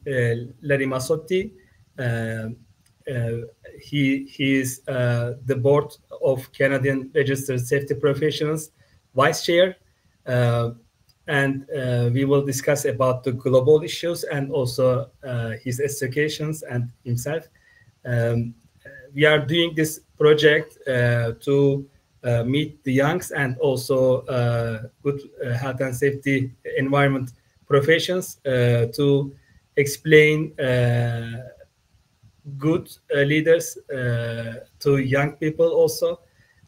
Larry Masotti. He is the board of Canadian Registered Safety Professionals vice chair, and we will discuss about the global issues and also his educations and himself. We are doing this project to meet the youngs and also good health and safety environment professions to explain good leaders to young people also.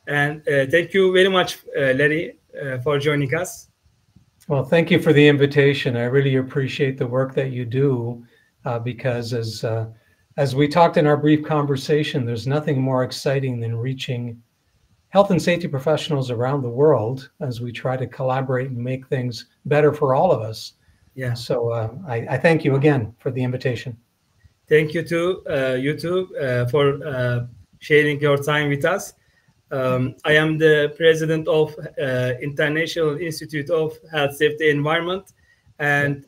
And thank you very much, Larry, for joining us. Well, thank you for the invitation. I really appreciate the work that you do because as we talked in our brief conversation, there's nothing more exciting than reaching health and safety professionals around the world as we try to collaborate and make things better for all of us. Yeah. So I thank you again for the invitation. Thank you to you too for sharing your time with us. I am the president of International Institute of Health Safety Environment and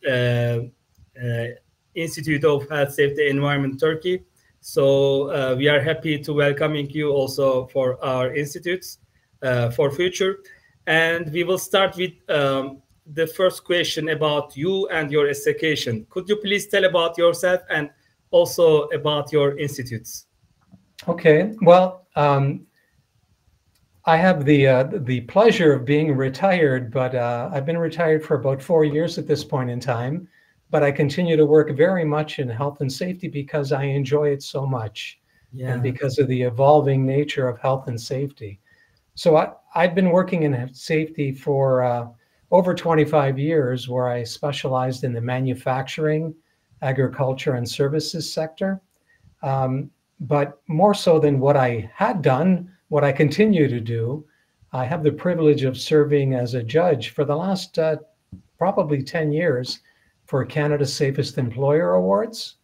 Institute of Health Safety Environment Turkey. So we are happy to welcoming you also for our institutes for future. And we will start with the first question about you and your education. Could you please tell about yourself and also about your institutes? Okay, well, I have the pleasure of being retired, but I've been retired for about 4 years at this point in time. But I continue to work very much in health and safety because I enjoy it so much, and because of the evolving nature of health and safety. So I've been working in safety for over 25 years, where I specialized in the manufacturing, agriculture, and services sector. But more so than what I had done, what I continue to do, I have the privilege of serving as a judge for the last probably 10 years for Canada's Safest Employer Awards,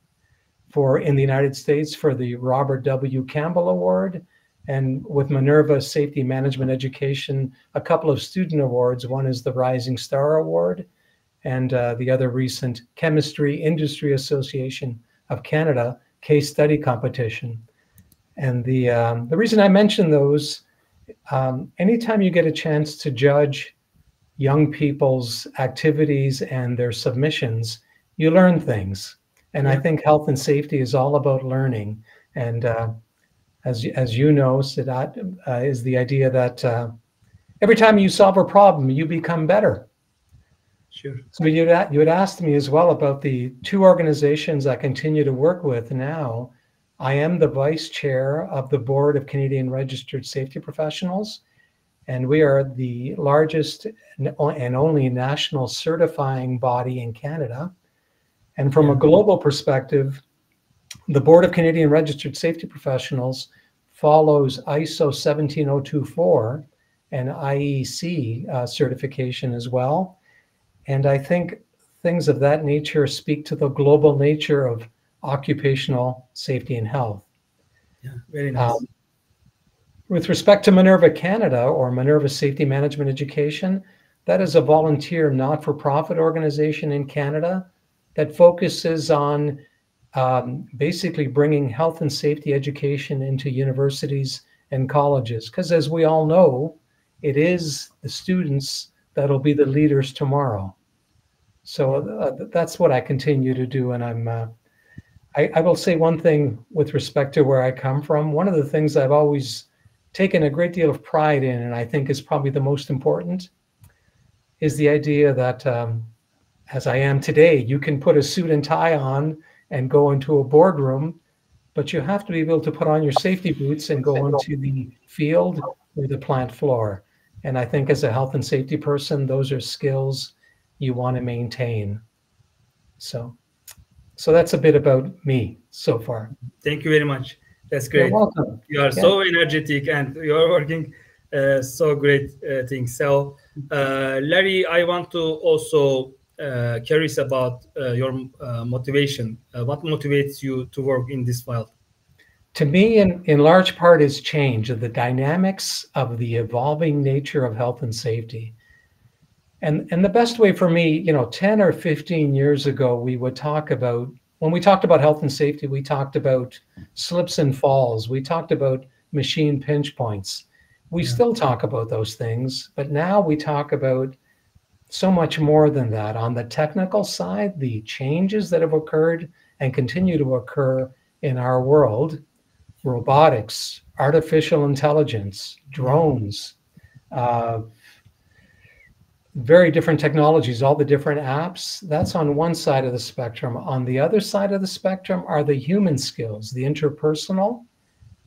in the United States for the Robert W. Campbell Award, and with Minerva Safety Management Education, a couple of student awards. One is the Rising Star Award, and the other recent Chemistry Industry Association of Canada case study competition. And the reason I mention those, anytime you get a chance to judge young people's activities and their submissions, you learn things. And I think health and safety is all about learning. And as you know, Sadat, is the idea that every time you solve a problem, you become better. Sure. So you had asked me as well about the two organizations I continue to work with now. I am the vice chair of the board of Canadian Registered Safety Professionals, and we are the largest and only national certifying body in Canada. And from a global perspective, the Board of Canadian Registered Safety Professionals follows ISO 17024 and IEC certification as well. And I think things of that nature speak to the global nature of occupational safety and health. Yeah, very nice. With respect to Minerva Canada, or Minerva Safety Management Education, that is a volunteer not-for-profit organization in Canada that focuses on basically bringing health and safety education into universities and colleges. Because as we all know, it is the students that'll be the leaders tomorrow. So that's what I continue to do. And I will say one thing with respect to where I come from. One of the things I've always taken a great deal of pride in, and I think is probably the most important, is the idea that as I am today, you can put a suit and tie on and go into a boardroom, but you have to be able to put on your safety boots and go into the field or the plant floor. And I think as a health and safety person, those are skills you want to maintain. So that's a bit about me so far. Thank you very much. That's great. You're welcome. You are so energetic and you are working so great things. So Larry, I want to also curious about your motivation. What motivates you to work in this field? To me, in large part, is change, of the dynamics of the evolving nature of health and safety. And the best way for me, 10 or 15 years ago, we would talk about When we talked about health and safety, we talked about slips and falls. We talked about machine pinch points. We still talk about those things, but now we talk about so much more than that. On the technical side, the changes that have occurred and continue to occur in our world, robotics, artificial intelligence, drones, very different technologies, all the different apps, that's on one side of the spectrum. On the other side of the spectrum are the human skills, the interpersonal.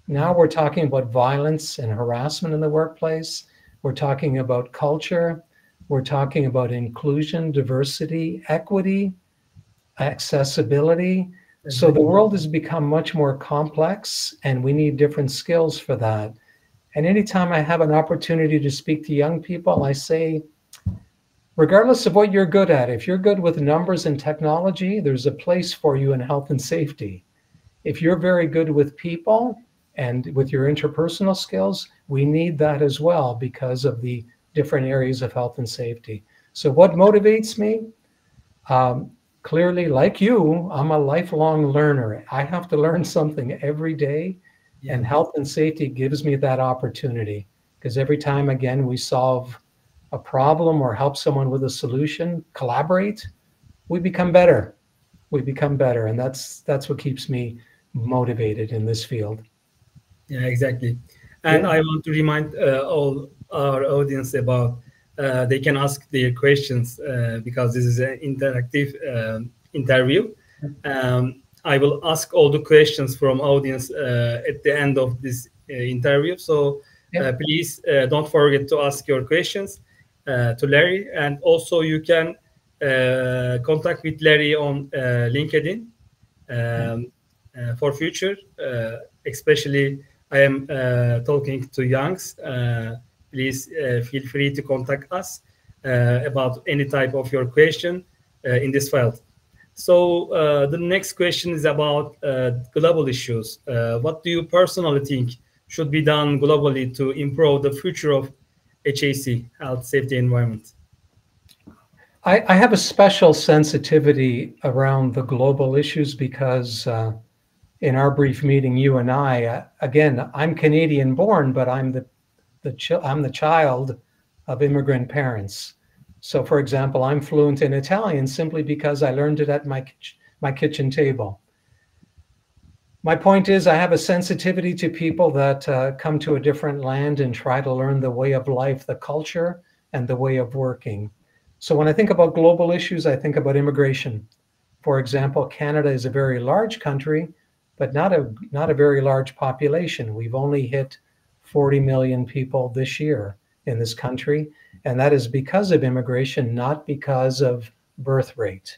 Now we're talking about violence and harassment in the workplace. We're talking about culture. We're talking about inclusion, diversity, equity, accessibility. So the world has become much more complex, and we need different skills for that. And anytime I have an opportunity to speak to young people, I say, regardless of what you're good at, if you're good with numbers and technology, there's a place for you in health and safety. If you're very good with people and with your interpersonal skills, we need that as well because of the different areas of health and safety. So what motivates me? Clearly, like you, I'm a lifelong learner. I have to learn something every day, and health and safety gives me that opportunity, because every time, again, we solve a problem or help someone with a solution, collaborate, we become better. We become better, and that's what keeps me motivated in this field. Yeah, exactly. And I want to remind all our audience about they can ask their questions because this is an interactive interview. I will ask all the questions from audience at the end of this interview. So please don't forget to ask your questions to Larry. And also you can contact with Larry on LinkedIn for future, especially I am talking to youngs. Please feel free to contact us about any type of your question in this field. So the next question is about global issues. What do you personally think should be done globally to improve the future of HSE, health, safety, environment? I have a special sensitivity around the global issues because in our brief meeting, you and I, again, I'm Canadian born, but I'm the child of immigrant parents. So for example, I'm fluent in Italian simply because I learned it at my kitchen table. My point is I have a sensitivity to people that come to a different land and try to learn the way of life, the culture, and the way of working. So when I think about global issues, I think about immigration. For example, Canada is a very large country, but not a very large population. We've only hit 40 million people this year in this country, and that is because of immigration, not because of birth rate.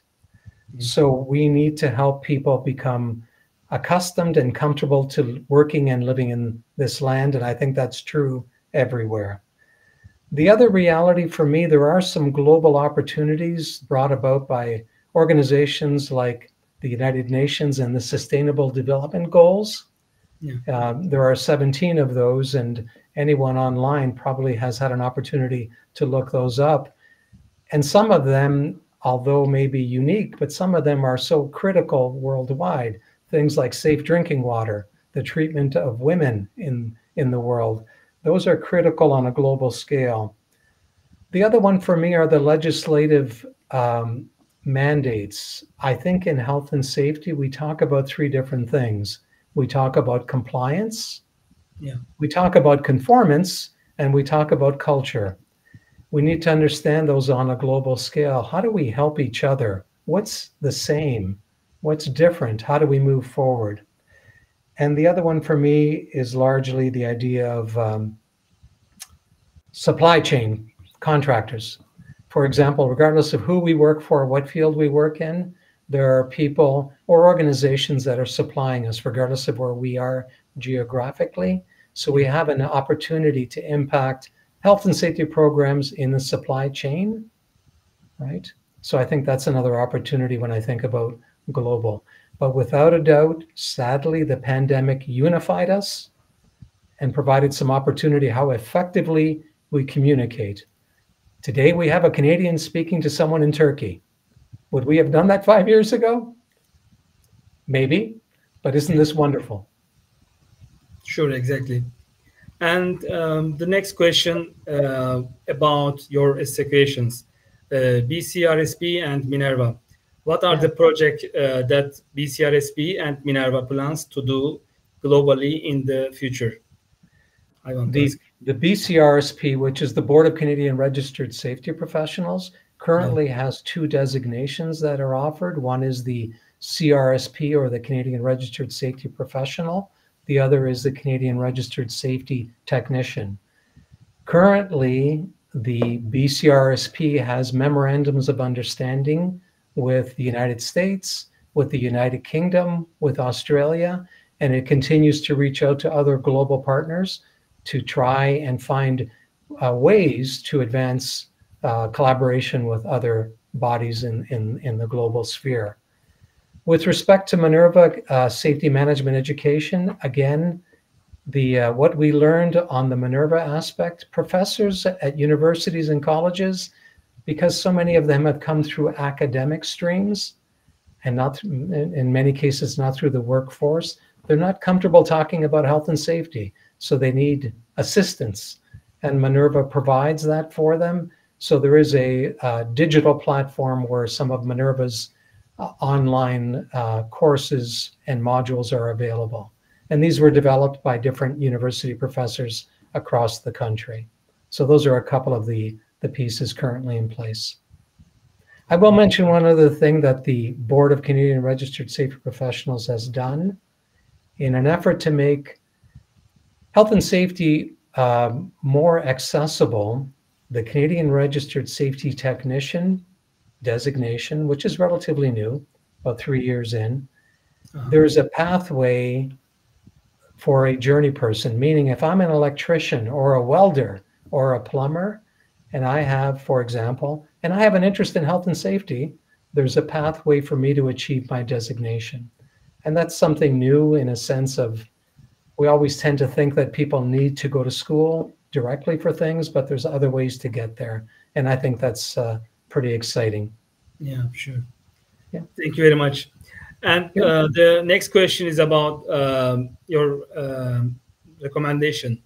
So we need to help people become accustomed and comfortable to working and living in this land, and I think that's true everywhere. The other reality for me, there are some global opportunities brought about by organizations like the United Nations and the Sustainable Development Goals. There are 17 of those, and anyone online probably has had an opportunity to look those up. And some of them, although maybe unique, but some of them are so critical worldwide. Things like safe drinking water, the treatment of women in the world. Those are critical on a global scale. The other one for me are the legislative mandates. I think in health and safety, we talk about three different things. We talk about compliance, we talk about conformance, and we talk about culture. We need to understand those on a global scale. How do we help each other? What's the same? What's different? How do we move forward? And the other one for me is largely the idea of supply chain contractors. For example, regardless of who we work for, what field we work in, there are people or organizations that are supplying us, regardless of where we are geographically. So we have an opportunity to impact health and safety programs in the supply chain, right? So I think that's another opportunity when I think about global. But without a doubt, sadly, the pandemic unified us and provided some opportunity how effectively we communicate. Today, we have a Canadian speaking to someone in Turkey. Would we have done that 5 years ago? Maybe, but isn't this wonderful? Sure, exactly. And the next question about your executions, BCRSP and Minerva. What are Yeah. the projects that BCRSP and Minerva plans to do globally in the future? I want to The ask. the BCRSP, which is the Board of Canadian Registered Safety Professionals, Yeah. currently has two designations that are offered. One is the CRSP, or the Canadian Registered Safety Professional. The other is the Canadian Registered Safety Technician. Currently, the BCRSP has memorandums of understanding with the United States, with the United Kingdom, with Australia, and it continues to reach out to other global partners to try and find ways to advance collaboration with other bodies in the global sphere. With respect to Minerva safety management education, again, what we learned on the Minerva aspect, professors at universities and colleges, because so many of them have come through academic streams and not, in many cases, not through the workforce, they're not comfortable talking about health and safety. So they need assistance, and Minerva provides that for them. So there is a digital platform where some of Minerva's online courses and modules are available. And these were developed by different university professors across the country. So those are a couple of the pieces currently in place. I will mention one other thing that the Board of Canadian Registered Safety Professionals has done in an effort to make health and safety more accessible. The Canadian Registered Safety Technician designation, which is relatively new, about 3 years in, there's a pathway for a journey person, meaning if I'm an electrician or a welder or a plumber, and I have, for example, and I have an interest in health and safety, there's a pathway for me to achieve my designation. And that's something new in a sense of, we always tend to think that people need to go to school directly for things, but there's other ways to get there. And I think that's pretty exciting. Yeah, sure. Yeah. Thank you very much. And the next question is about your recommendation.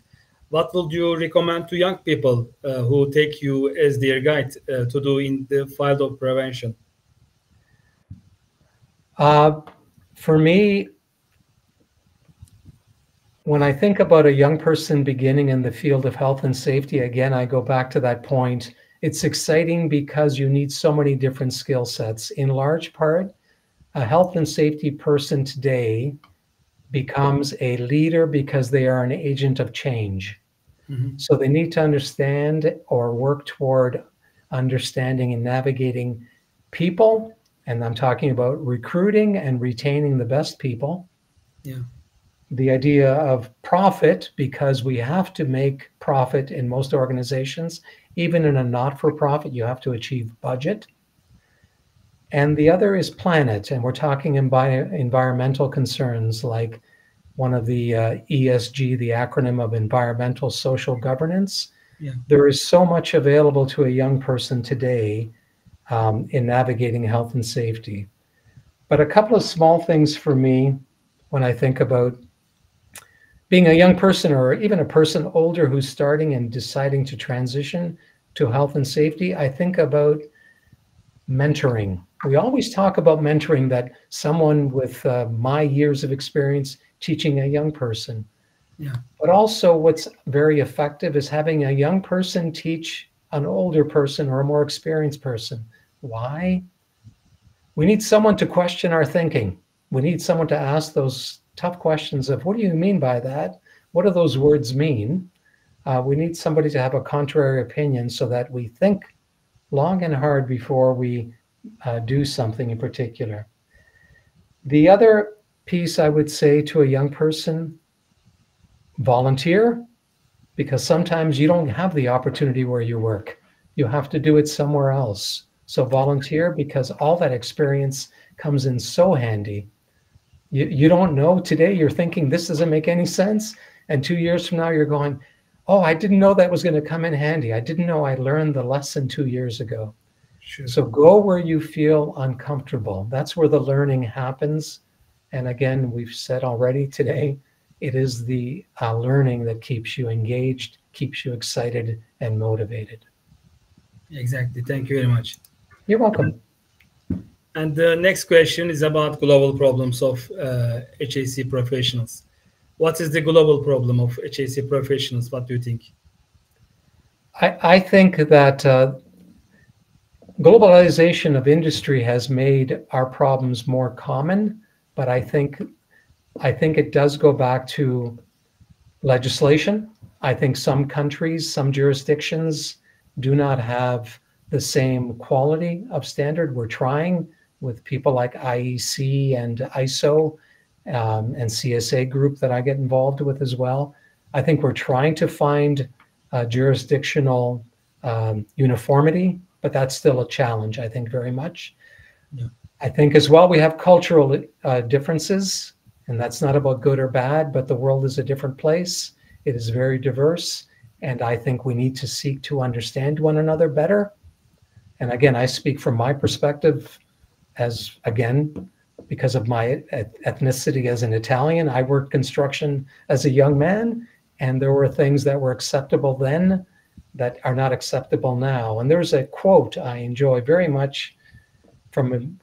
What would you recommend to young people who take you as their guide to do in the field of prevention? For me, when I think about a young person beginning in the field of health and safety, again, I go back to that point. It's exciting because you need so many different skill sets. In large part, a health and safety person today becomes a leader because they are an agent of change. Mm-hmm. So they need to understand or work toward understanding and navigating people. And I'm talking about recruiting and retaining the best people. Yeah. The idea of profit, because we have to make profit in most organizations. Even in a not-for-profit, you have to achieve budget. And the other is planet, and we're talking environmental concerns, like one of the ESG, the acronym of environmental social governance. Yeah. There is so much available to a young person today in navigating health and safety. But a couple of small things for me when I think about being a young person, or even a person older who's starting and deciding to transition to health and safety, I think about mentoring. We always talk about mentoring, that someone with my years of experience teaching a young person. Yeah. But also what's very effective is having a young person teach an older person or a more experienced person. Why? We need someone to question our thinking. We need someone to ask those tough questions of, what do you mean by that? What do those words mean? We need somebody to have a contrary opinion so that we think long and hard before we do something in particular. The other piece I would say to a young person, volunteer, because sometimes you don't have the opportunity where you work. You have to do it somewhere else. So volunteer, because all that experience comes in so handy. You don't know, today you're thinking this doesn't make any sense, and 2 years from now you're going, oh, I didn't know that was going to come in handy. I didn't know I learned the lesson 2 years ago. Sure. So go where you feel uncomfortable. That's where the learning happens. And again, we've said already today, it is the learning that keeps you engaged, keeps you excited and motivated. Exactly. Thank you very much. You're welcome. And the next question is about global problems of HSE professionals. What is the global problem of HSE professionals? What do you think? I think that globalization of industry has made our problems more common, but I think it does go back to legislation. I think some countries, some jurisdictions do not have the same quality of standard. We're trying with people like IEC and ISO and CSA group that I get involved with as well. I think we're trying to find jurisdictional uniformity, but that's still a challenge, I think, very much. Yeah. I think as well we have cultural differences, and that's not about good or bad, but the world is a different place. It is very diverse, and I think we need to seek to understand one another better. And again, I speak from my perspective as, again, because of my ethnicity as an Italian. I worked construction as a young man, and there were things that were acceptable then that are not acceptable now. And there's a quote I enjoy very much from,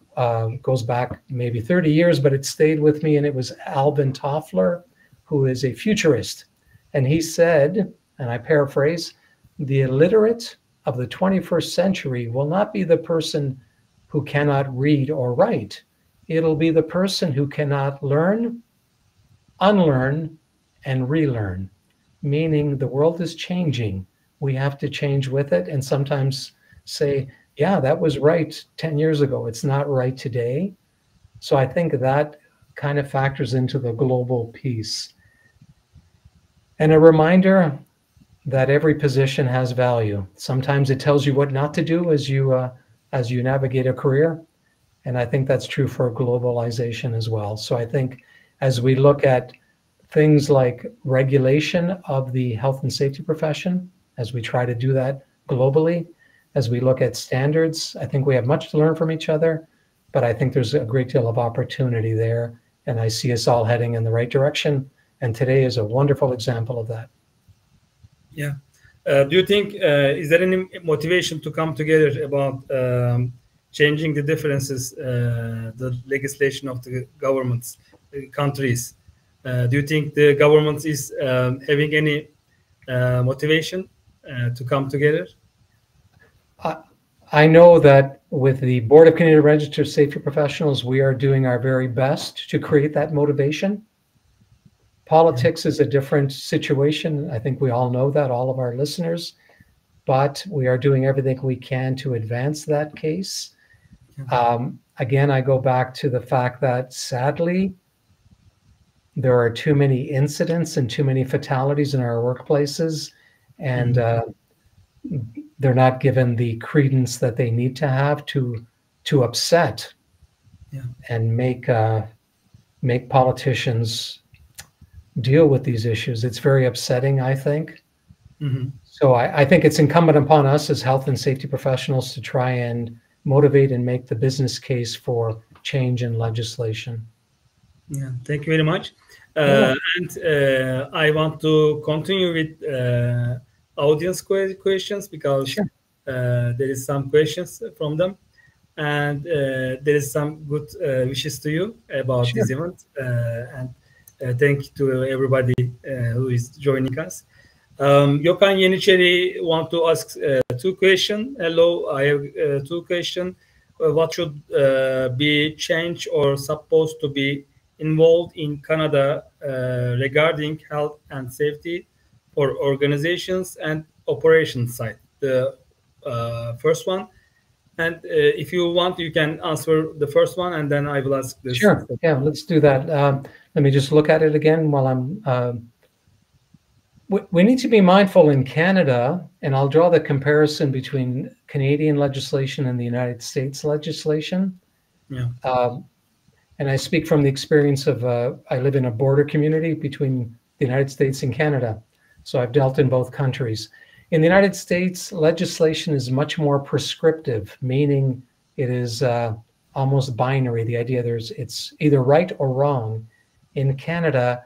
goes back maybe 30 years, but it stayed with me, and it was Alvin Toffler, who is a futurist. And he said, and I paraphrase, "The illiterate of the 21st century will not be the person who cannot read or write. It'll be the person who cannot learn, unlearn, and relearn." Meaning the world is changing. We have to change with it, and sometimes say, yeah, that was right 10 years ago. It's not right today. So I think that kind of factors into the global piece. And a reminder that every position has value. Sometimes it tells you what not to do as you navigate a career. And I think that's true for globalization as well. So I think as we look at things like regulation of the health and safety profession, as we try to do that globally, as we look at standards, I think we have much to learn from each other, but I think there's a great deal of opportunity there. And I see us all heading in the right direction. And today is a wonderful example of that. Yeah. Do you think, is there any motivation to come together about changing the differences, the legislation of the governments, countries? Do you think the government is having any motivation to come together? I know that with the Board of Canadian Registered Safety Professionals, we are doing our very best to create that motivation. Politics is a different situation. I think we all know that, all of our listeners, but we are doing everything we can to advance that case. Again, I go back to the fact that sadly, there are too many incidents and too many fatalities in our workplaces, and they're not given the credence that they need to have to upset and make politicians deal with these issues. It's very upsetting, I think. So I think it's incumbent upon us as health and safety professionals to try and motivate and make the business case for change in legislation. Yeah, thank you very much. And I want to continue with audience questions because there is some questions from them, and there is some good wishes to you about this event. And thank you to everybody who is joining us. Gökhan Yeniçeri want to ask two questions. Hello, I have two questions. What should be changed or supposed to be involved in Canada regarding health and safety for organizations and operations side? The first one. And if you want, you can answer the first one, and then I will ask this. Sure. Yeah, let's do that. Let me just look at it again while I'm. We need to be mindful in Canada, and I'll draw the comparison between Canadian legislation and the United States legislation. Yeah. And I speak from the experience of, I live in a border community between the United States and Canada. So I've dealt in both countries. In the United States, legislation is much more prescriptive, meaning it is a almost binary, the idea it's either right or wrong. In Canada,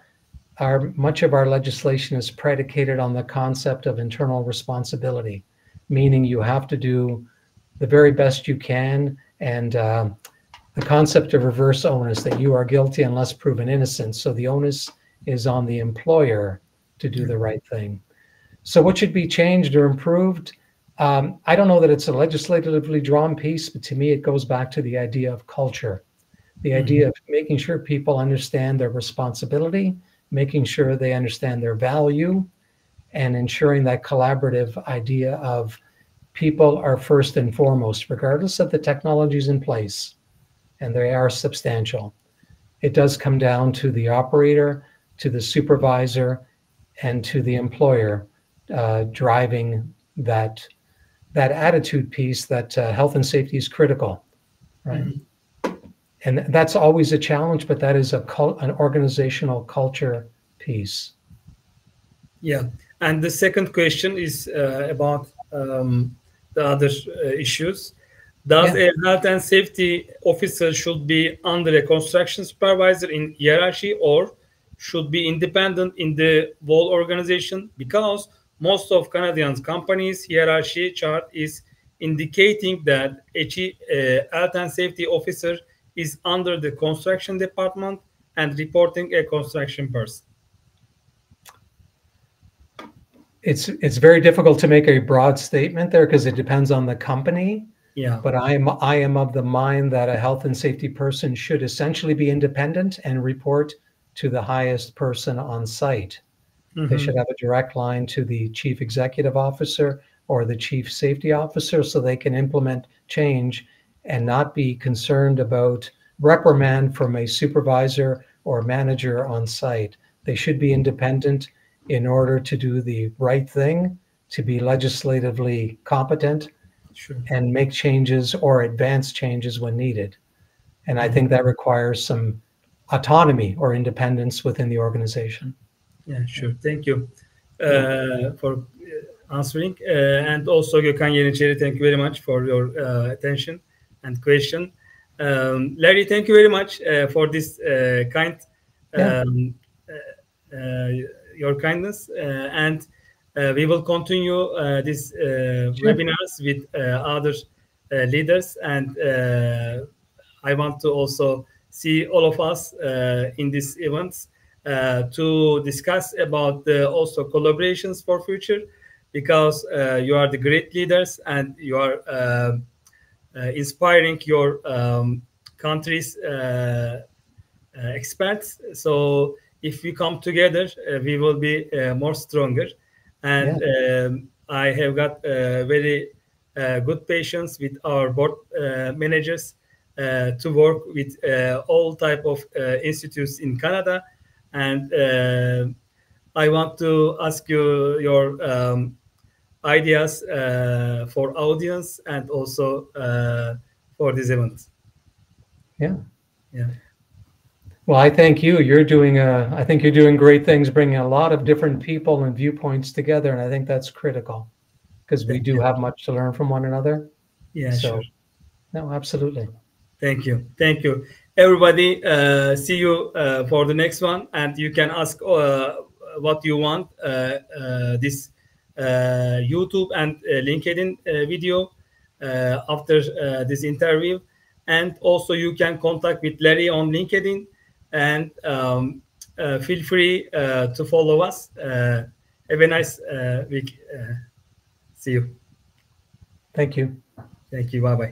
much of our legislation is predicated on the concept of internal responsibility, meaning you have to do the very best you can, and the concept of reverse onus, that you are guilty unless proven innocent. So the onus is on the employer to do the right thing. So what should be changed or improved? I don't know that it's a legislatively drawn piece, but to me, it goes back to the idea of culture, the idea of making sure people understand their responsibility, making sure they understand their value, and ensuring that collaborative idea of people are first and foremost, regardless of the technologies in place, and they are substantial. It does come down to the operator, to the supervisor, and to the employer driving that attitude piece that health and safety is critical, right? And that's always a challenge, but that is an organizational culture piece. Yeah, and the second question is about the other issues. Does a health and safety officer should be under a construction supervisor in hierarchy, or should be independent in the whole organization? Because most of Canadian companies' hierarchy chart is indicating that a health and safety officer is under the construction department and reporting a construction person. It's very difficult to make a broad statement there because it depends on the company. Yeah. But I am of the mind that a health and safety person should essentially be independent and report to the highest person on site. They should have a direct line to the chief executive officer or the chief safety officer so they can implement change and not be concerned about reprimand from a supervisor or manager on site. They should be independent in order to do the right thing, to be legislatively competent, and make changes or advance changes when needed. And I think that requires some autonomy or independence within the organization. Yeah, sure. Thank you for answering. And also, Gökhan Yeniçeri, thank you very much for your attention and question. Larry, thank you very much for this your kindness. And we will continue these webinars with other leaders. And I want to also see all of us in these events to discuss about also collaborations for future, because you are the great leaders and you are inspiring your country's experts. So if we come together, we will be more stronger. And I have got very good patience with our board managers to work with all type of institutes in Canada. And I want to ask you your ideas for audience and also for this event. Yeah. Well, I thank you. You're doing I think you're doing great things, bringing a lot of different people and viewpoints together, and I think that's critical because we do have much to learn from one another. Yeah, sure. No, absolutely. Thank you. Thank you. Everybody, see you for the next one. And you can ask what you want, this YouTube and LinkedIn video after this interview. And also you can contact with Larry on LinkedIn. And feel free to follow us. Have a nice week. See you. Thank you. Thank you. Bye-bye.